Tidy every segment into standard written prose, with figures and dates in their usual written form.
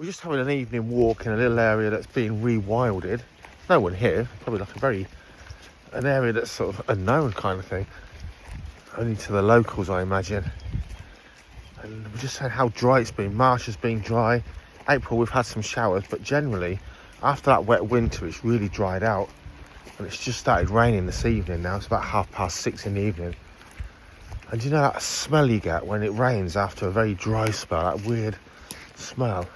We're just having an evening walk in a little area that's being rewilded. No one here, probably like an area that's sort of unknown kind of thing. Only to the locals, I imagine. And we're just saying how dry it's been. March has been dry. April we've had some showers, but generally after that wet winter it's really dried out. And it's just started raining this evening now. It's about 6:30 in the evening. And you know that smell you get when it rains after a very dry spell, that weird smell?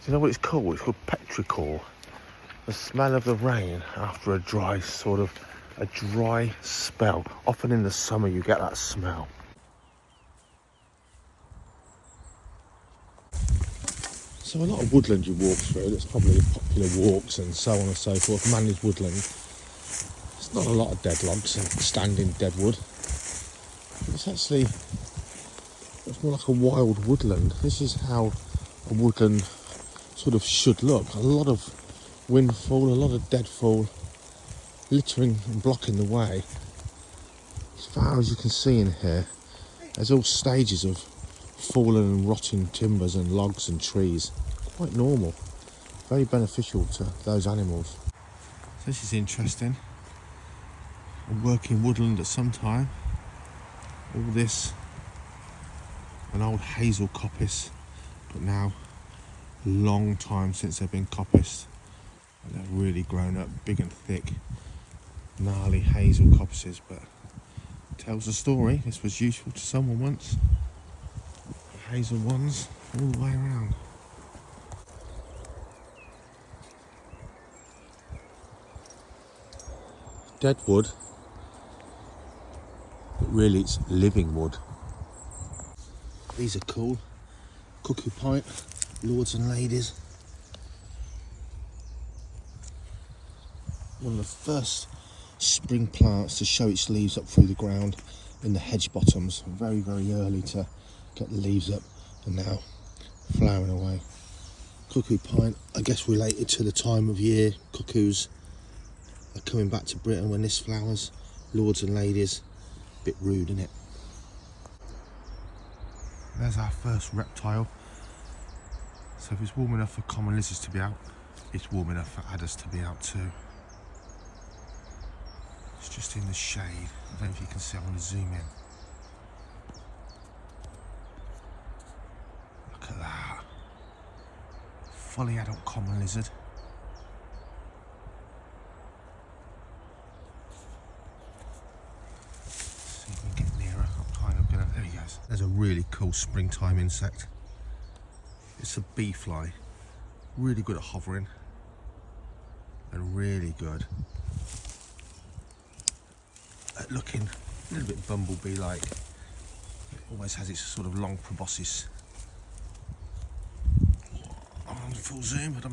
Do you know what it's called? It's called petrichor. The smell of the rain after a dry spell. Often in the summer you get that smell. So a lot of woodland you walk through, that's probably popular walks and so on and so forth, managed woodland. There's not a lot of dead logs and standing dead wood. It's actually, it's more like a wild woodland. This is how a woodland sort of should look. A lot of windfall, a lot of deadfall, littering and blocking the way. As far as you can see in here, there's all stages of fallen and rotting timbers and logs and trees. Quite normal, very beneficial to those animals. So this is interesting. A working woodland at some time. All this, an old hazel coppice, but now a long time since they've been coppiced. And they've really grown up, big and thick, gnarly hazel coppices, but tells a story. This was useful to someone once. Hazel ones all the way around. Dead wood, but really it's living wood. These are cool. Cuckoo pint, lords and ladies. One of the first spring plants to show its leaves up through the ground in the hedge bottoms. Very, very early to get the leaves up, and now flowering away. Cuckoo pint, I guess related to the time of year cuckoos are coming back to Britain when this flowers. Lords and ladies, a bit rude, isn't it? There's our first reptile. So if it's warm enough for common lizards to be out, it's warm enough for adders to be out too. It's just in the shade. I don't know if you can see, I want to zoom in. Look at that. Fully adult common lizard. See if we can get nearer. There he goes. There's a really cool springtime insect. It's a bee fly. Really good at hovering. And really good at looking a little bit bumblebee-like. It always has its sort of long proboscis. I'm on full zoom, but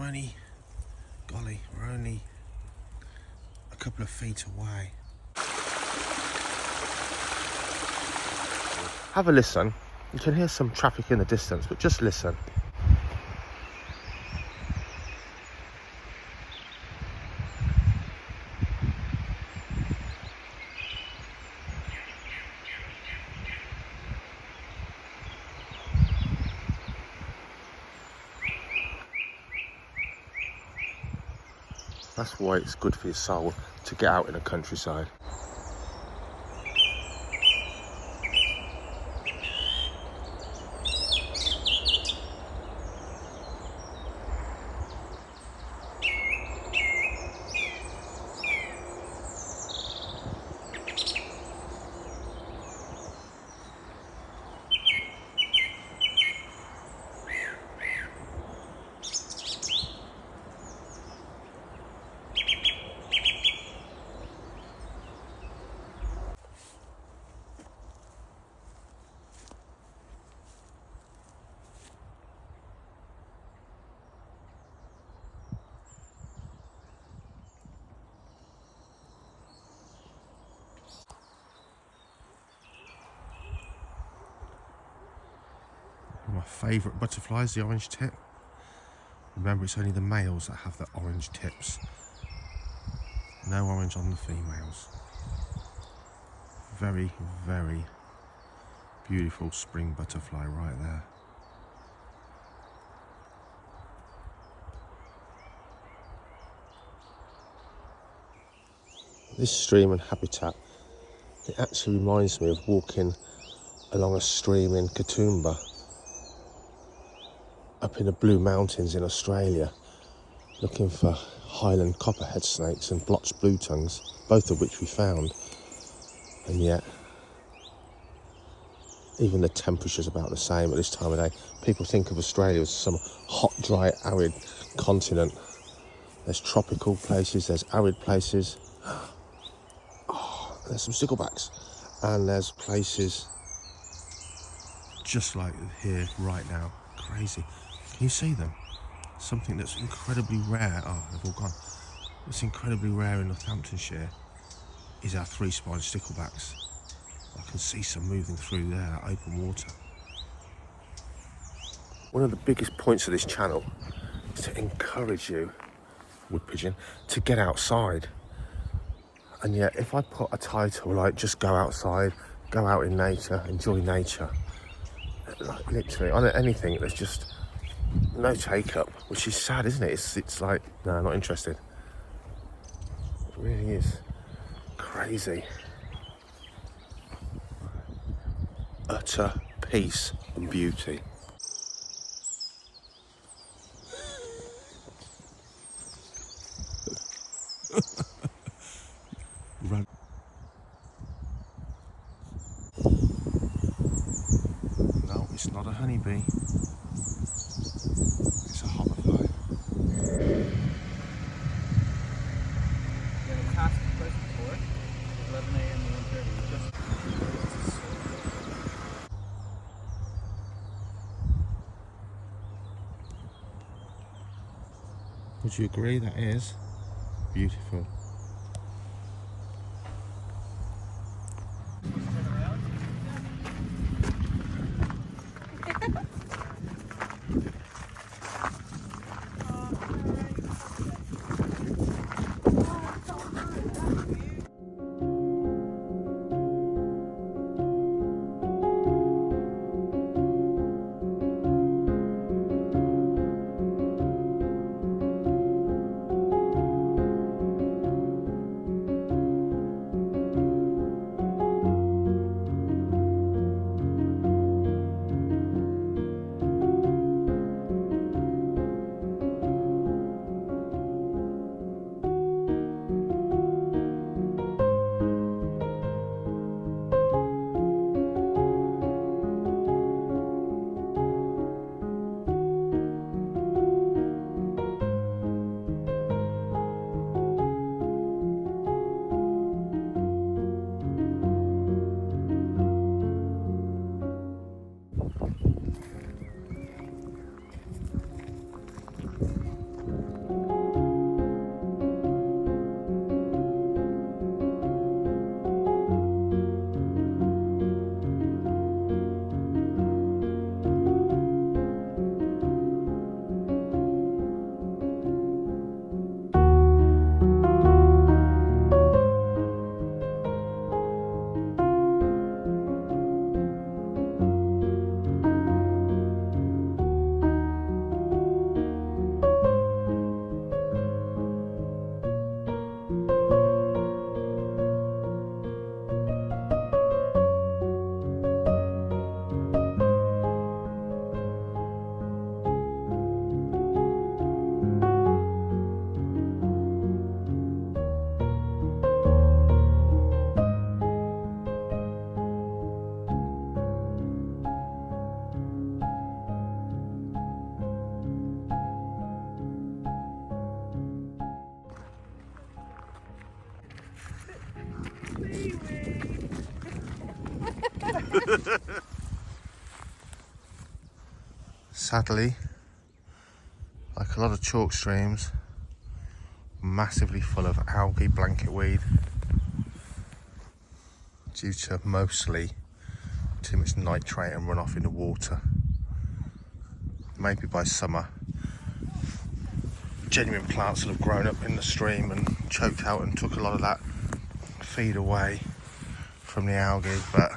golly, we're only a couple of feet away. Have a listen. You can hear some traffic in the distance, but just listen. That's why it's good for your soul to get out in the countryside. My favourite butterfly is the orange tip. Remember, it's only the males that have the orange tips. No orange on the females. Very, very beautiful spring butterfly right there. This stream and habitat, it actually reminds me of walking along a stream in Katoomba, up in the Blue Mountains in Australia, looking for Highland copperhead snakes and blotched blue tongues, both of which we found. And yet, even the temperature's about the same at this time of day. People think of Australia as some hot, dry, arid continent. There's tropical places, there's arid places. Oh, there's some sticklebacks. And there's places just like here right now. Crazy. Can you see them? Something that's incredibly rare. Oh, they've all gone. What's incredibly rare in Northamptonshire is our three-spined sticklebacks. I can see some moving through there, that open water. One of the biggest points of this channel is to encourage you, wood pigeon, to get outside. And yet, if I put a title like just go outside, go out in nature, enjoy nature, like literally on anything, there's just no take up, which is sad, isn't it? It's like, no, not interested. It really is crazy. Utter peace and beauty. No, it's not a honeybee. It's a hoverfly. Yeah, the task present for it, 11 a.m. to 1:30. Would you agree that is beautiful? Sadly, like a lot of chalk streams, massively full of algae blanket weed due to mostly too much nitrate and runoff in the water. Maybe by summer, genuine plants will have grown up in the stream and choked out and took a lot of that feed away from the algae, but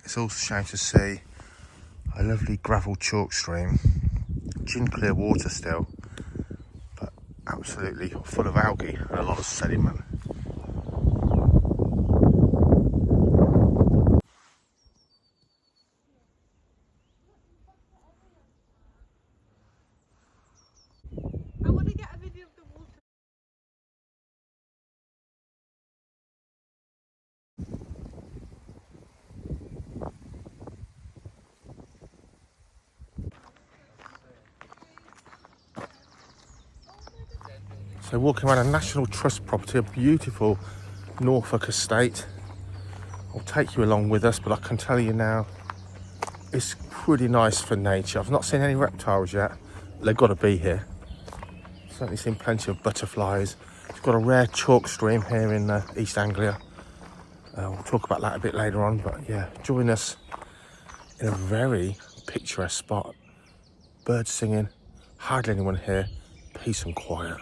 it's also a shame to see a lovely gravel chalk stream, gin clear water still, but absolutely full of algae and a lot of sediment. I want to get a video of the water. So walking around a National Trust property, a beautiful Norfolk estate. I'll take you along with us, but I can tell you now, it's pretty nice for nature. I've not seen any reptiles yet. They've got to be here. Certainly seen plenty of butterflies. It's got a rare chalk stream here in East Anglia. We'll talk about that a bit later on, but yeah, join us in a very picturesque spot. Birds singing, hardly anyone here, peace and quiet.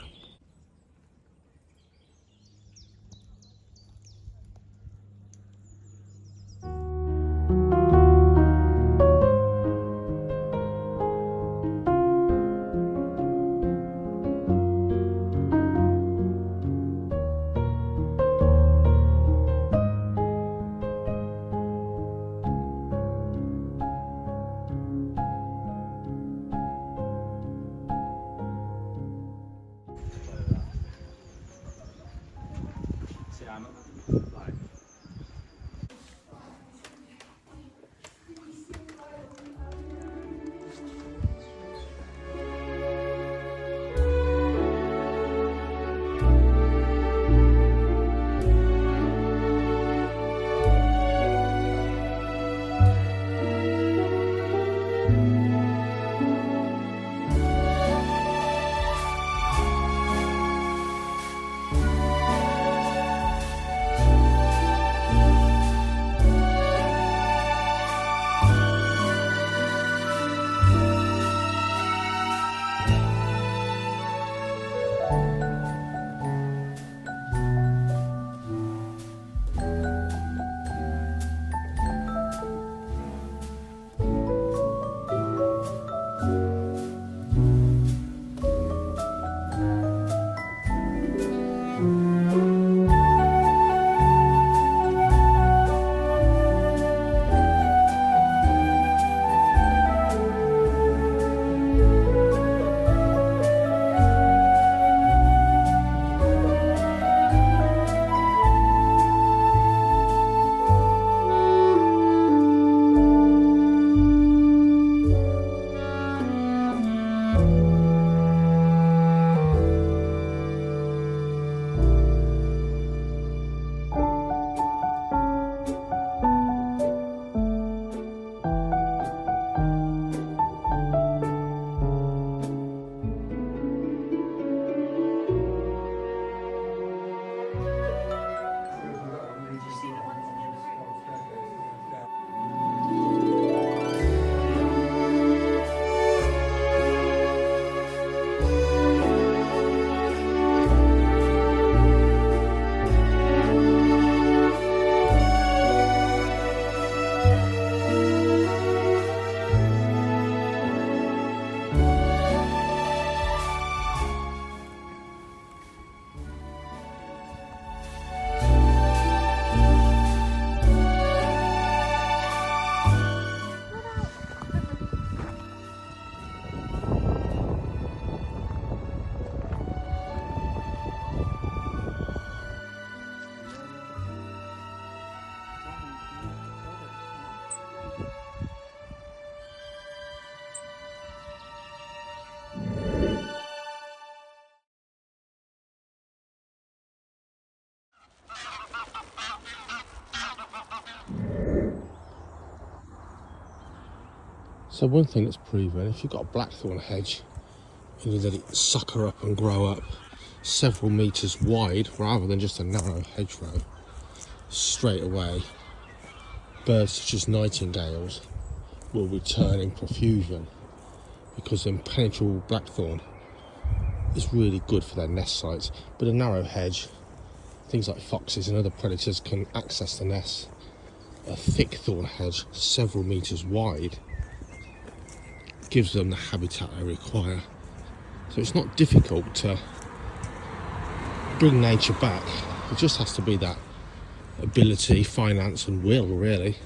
So one thing that's proven, if you've got a blackthorn hedge and you let it sucker up and grow up several metres wide rather than just a narrow hedgerow, straight away birds such as nightingales will return in profusion, because the impenetrable blackthorn is really good for their nest sites. But a narrow hedge, things like foxes and other predators can access the nest. A thick thorn hedge, several metres wide, gives them the habitat they require. So it's not difficult to bring nature back, it just has to be that ability, finance and will, really.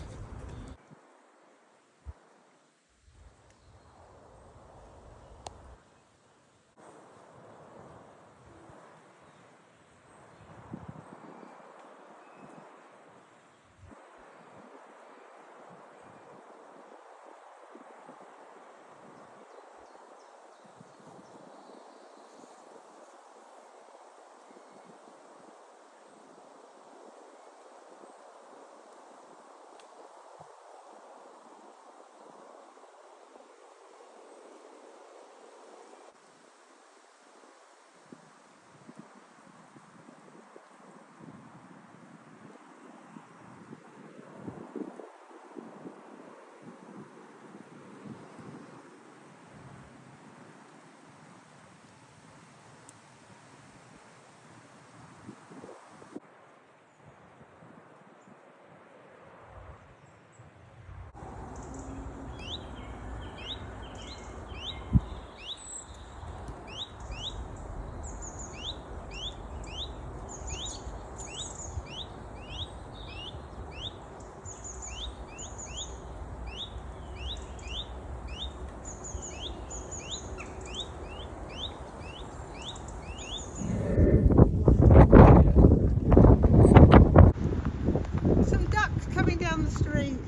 Some ducks coming down the street.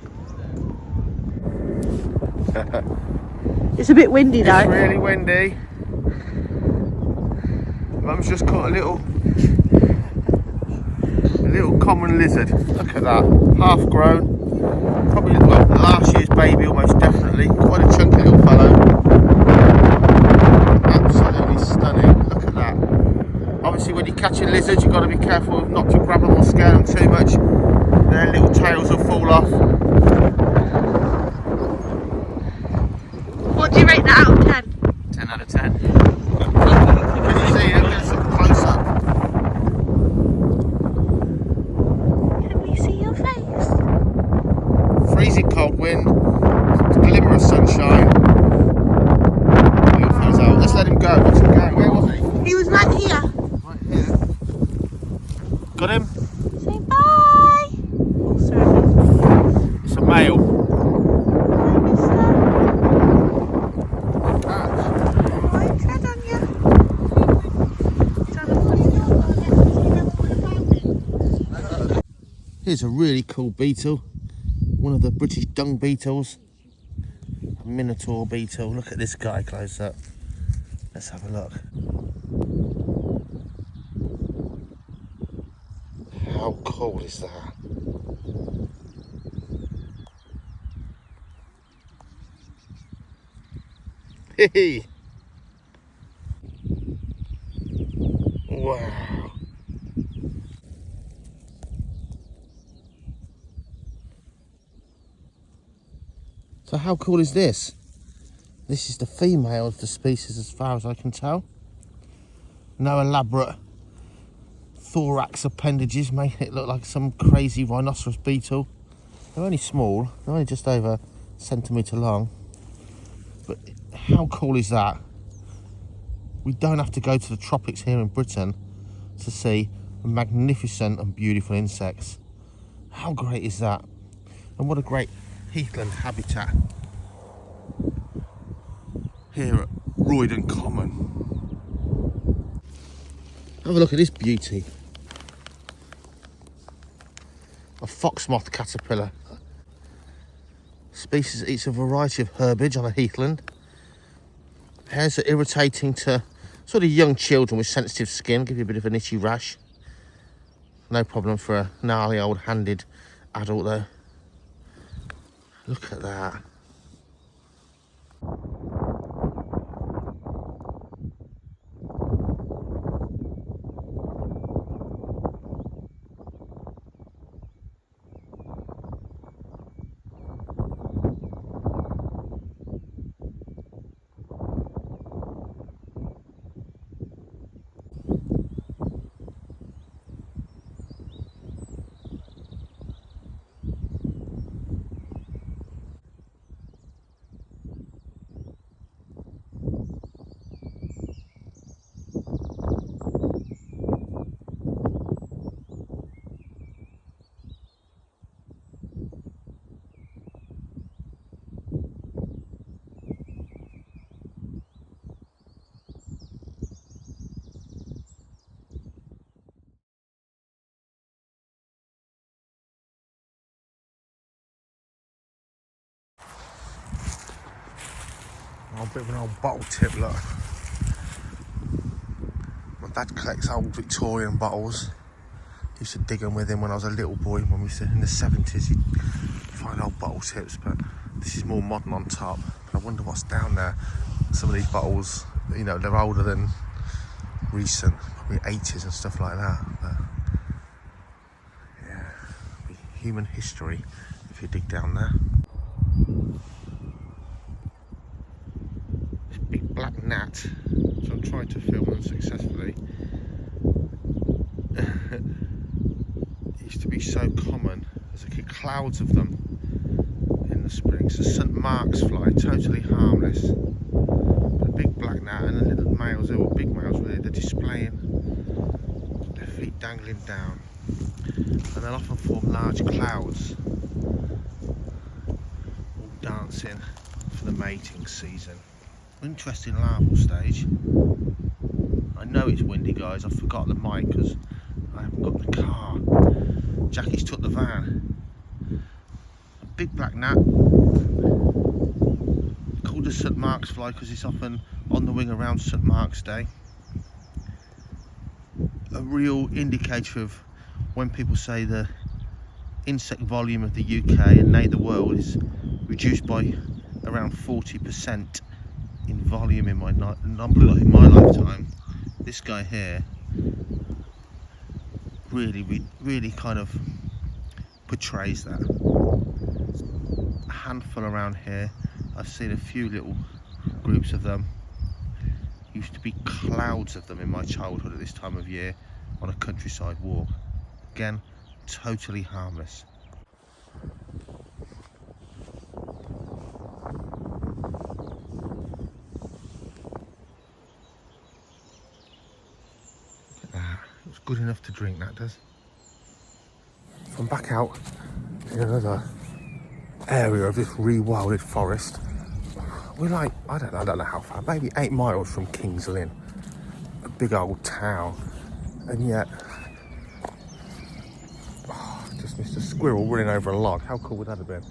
It's a bit windy though. It's really windy. Mum's just caught a little common lizard. Look at that, half grown. Probably well, last year's baby, almost definitely. Quite a chunky little fellow. Absolutely stunning. Look at that. Obviously, when you're catching lizards, you've got to be careful not to grab them or scare them too much. Their little tails will fall off. What do you rate that out of 10? 10 out of 10. Can you see him? Get some close up. Can we see your face? Freezing cold wind, glimmer of sunshine. Little fella's out. Let's let him go. Watch him go. Where was he? He was right here. Right here. Got him? Say bye. Oh, sorry. It's a male. Bye, mister. Catch. Oh, I tread on you. Here's a really cool beetle. One of the British dung beetles. A minotaur beetle. Look at this guy close up. Let's have a look. How cool is that? Hey! Wow! So how cool is this? This is the female of the species as far as I can tell. No elaborate thorax appendages making it look like some crazy rhinoceros beetle. They're only small, they're only just over a centimetre long. But how cool is that? We don't have to go to the tropics here in Britain to see magnificent and beautiful insects. How great is that? And what a great heathland habitat here at Roydon Common. Have a look at this beauty. A fox moth caterpillar. Species that eats a variety of herbage on a heathland. Hairs are irritating to sort of young children with sensitive skin, give you a bit of an itchy rash. No problem for a gnarly old handed adult though. Look at that. a bit of an old bottle tip, look. My dad collects old Victorian bottles. Used to dig them with him when I was a little boy, when we used to, in the 70s, he'd find old bottle tips, but this is more modern on top. But I wonder what's down there. Some of these bottles, you know, they're older than recent, probably 80s and stuff like that. But yeah, human history if you dig down there. This big black gnat, which I'm trying to film unsuccessfully. It used to be so common as a kid, clouds of them in the spring. It's a St. Mark's fly, totally harmless. But a big black gnat and the little males, they were big males really, they're displaying their feet dangling down. And they'll often form large clouds, all dancing for the mating season. Interesting larval stage. I know it's windy, guys. I forgot the mic because I haven't got the car. Jackie's took the van. A big black gnat, called a St. Mark's fly because it's often on the wing around St. Mark's Day. A real indicator of when people say the insect volume of the UK and nay the world is reduced by around 40% in volume in my lifetime. This guy here really kind of portrays that. A handful around here. I've seen a few little groups of them. Used to be clouds of them in my childhood at this time of year on a countryside walk. Again, totally harmless. It's good enough to drink, that does. So I'm back out in another area of this rewilded forest. We're like, I don't know how far, maybe 8 miles from King's Lynn, a big old town, and yet, just missed a squirrel running over a log. How cool would that have been?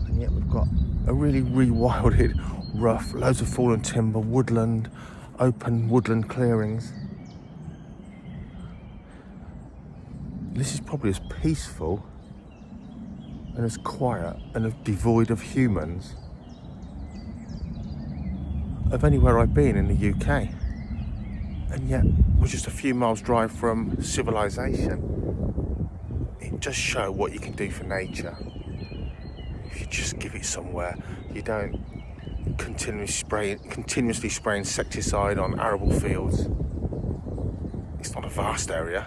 And yet we've got a really rewilded, rough, loads of fallen timber, woodland, open woodland clearings. This is probably as peaceful and as quiet and as devoid of humans of anywhere I've been in the UK. And yet we're just a few miles drive from civilization. It does show what you can do for nature if you just give it somewhere. You don't continuously spray insecticide on arable fields. It's not a vast area,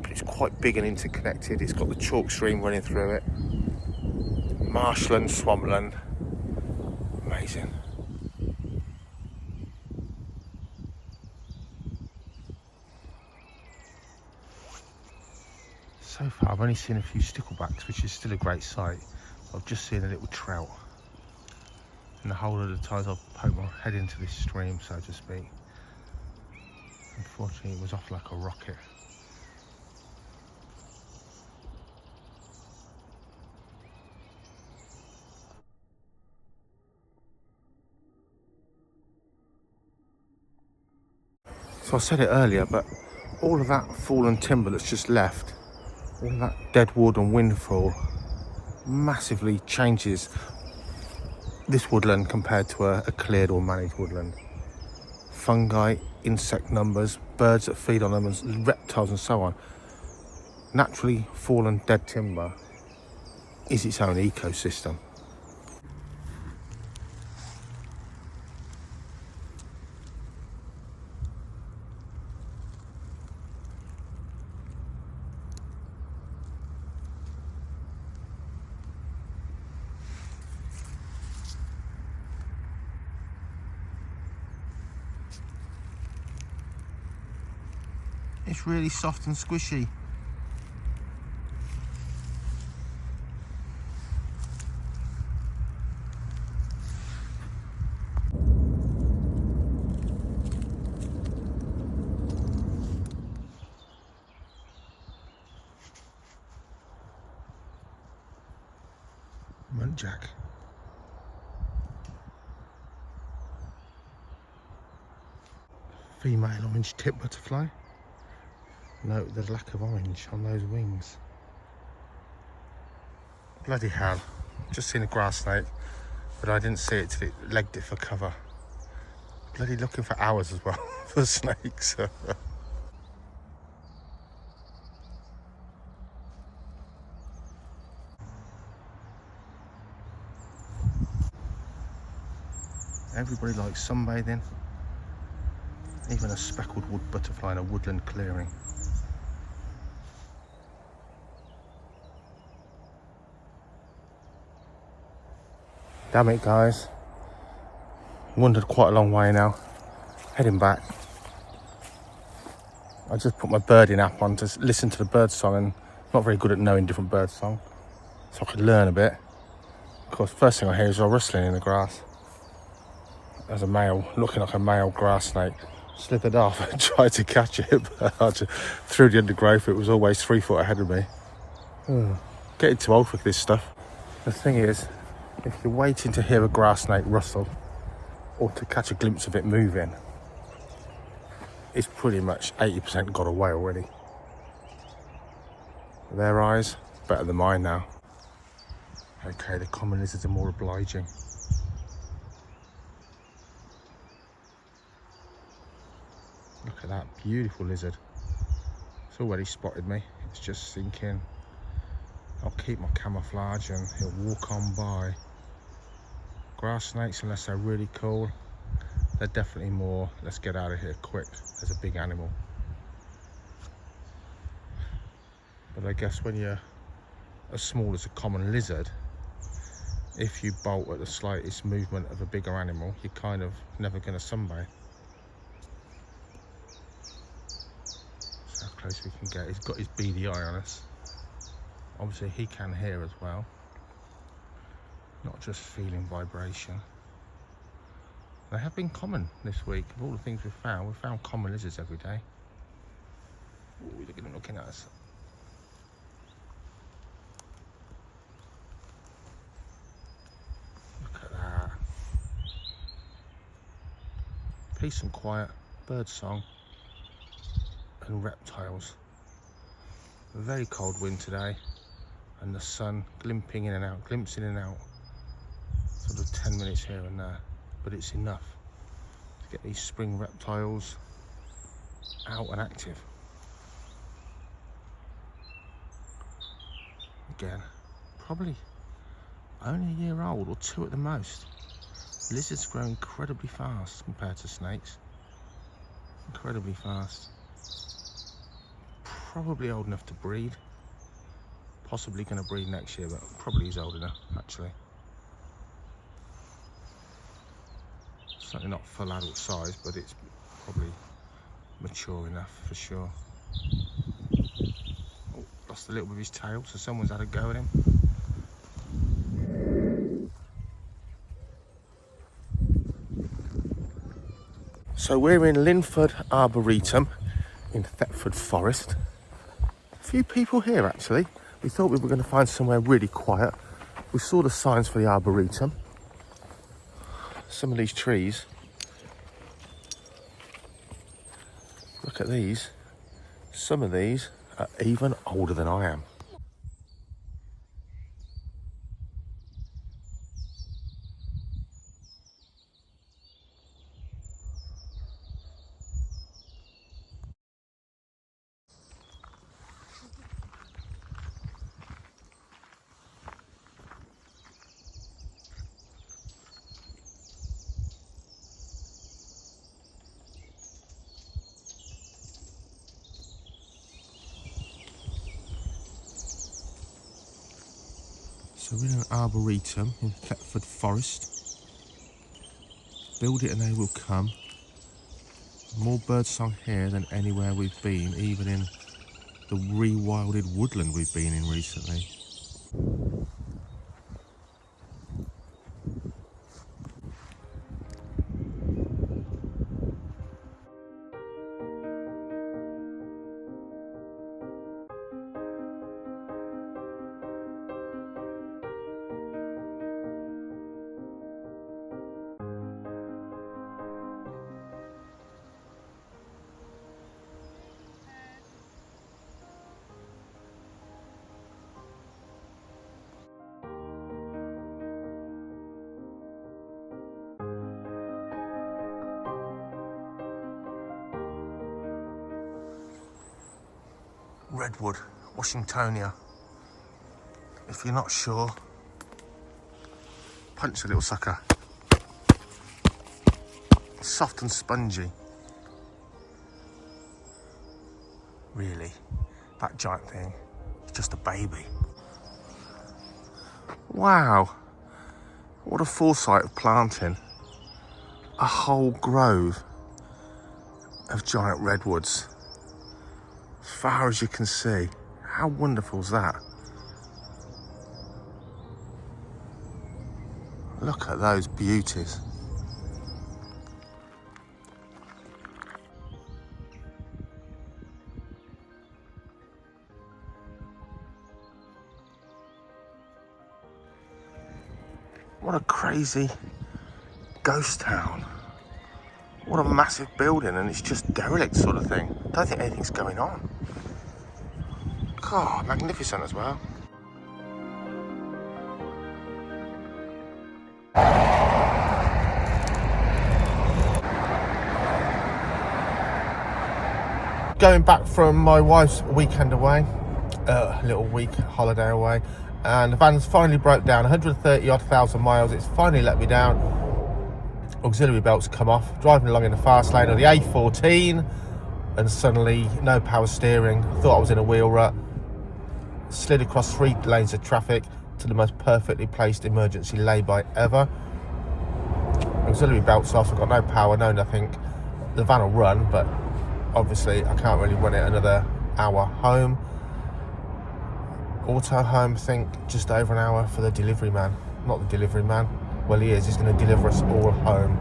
but it's quite big and interconnected. It's got the chalk stream running through it. Marshland, swampland. Amazing. So far I've only seen a few sticklebacks, which is still a great sight. I've just seen a little trout. And the whole of the times I've poked my head into this stream, so to speak. Unfortunately, it was off like a rocket. So I said it earlier, but all of that fallen timber that's just left, all of that dead wood and windfall, massively changes this woodland compared to a cleared or managed woodland. Fungi, insect numbers, birds that feed on them, and reptiles and so on. Naturally fallen dead timber is its own ecosystem. It's really soft and squishy. Muntjac. female orange tip butterfly. Note the lack of orange on those wings. Bloody hell. Just seen a grass snake, but I didn't see it till it legged it for cover. Bloody looking for hours as well for snakes. Everybody likes sunbathing. Even a speckled wood butterfly in a woodland clearing. Damn it, guys. Wandered quite a long way now. Heading back. I just put my birding app on to listen to the bird song, and I'm not very good at knowing different bird song, so I could learn a bit. Of course, first thing I hear is all rustling in the grass. There's a male, looking like a male grass snake. Slithered off and tried to catch it, but through the undergrowth, it was always 3 foot ahead of me. Getting too old for this stuff. The thing is, if you're waiting to hear a grass snake rustle or to catch a glimpse of it moving, it's pretty much 80% got away already. Their eyes, better than mine now. Okay, the common lizards are more obliging. Look at that beautiful lizard. It's already spotted me. It's just sinking. I'll keep my camouflage and he'll walk on by. Grass snakes, unless they're really cool, they're definitely more, let's get out of here quick. There's a big animal. But I guess when you're as small as a common lizard, if you bolt at the slightest movement of a bigger animal, you're kind of never going to sunbathe. How close we can get. He's got his beady eye on us. Obviously he can hear as well, not just feeling vibration. They have been common this week. Of all the things we've found common lizards every day. Ooh, look at them looking at us. Look at that. Peace and quiet, bird song and reptiles. A very cold wind today, and the sun glimpsing in and out, sort of 10 minutes here and there, but it's enough to get these spring reptiles out and active. Again, probably only a year old or 2 at the most. Lizards grow incredibly fast compared to snakes. Incredibly fast. Probably old enough to breed. Possibly going to breed next year, but probably is old enough actually. Certainly not full adult size, but it's probably mature enough for sure. Oh, lost a little bit of his tail, so someone's had a go at him. So we're in Linford Arboretum in Thetford Forest. A few people here actually. We thought we were going to find somewhere really quiet. We saw the signs for the Arboretum. Some of these trees. Look at these. Some of these are even older than I am. So we're in an arboretum in Thetford Forest. Build it and they will come. More birdsong here than anywhere we've been, even in the rewilded woodland we've been in recently. Redwood, Washingtonia. If you're not sure, punch the little sucker. Soft and spongy. Really, that giant thing is just a baby. Wow, what a foresight of planting a whole grove of giant redwoods as far as you can see. How wonderful is that? Look at those beauties. What a crazy ghost town. What a massive building, and it's just derelict sort of thing. Don't think anything's going on. God, magnificent as well. Going back from my wife's weekend away, a little week holiday away, and the van's finally broke down, 130 odd thousand miles. It's finally let me down. Auxiliary belts come off, driving along in the fast lane of the A14, and suddenly no power steering. Thought I was in a wheel rut. Slid across 3 lanes of traffic to the most perfectly placed emergency lay-by ever. Auxiliary belts off, I've got no power, no nothing. The van will run, but obviously I can't really run it another hour home. Auto home, think just over an hour for the delivery man. Not the delivery man. Well, he is. He's going to deliver us all home.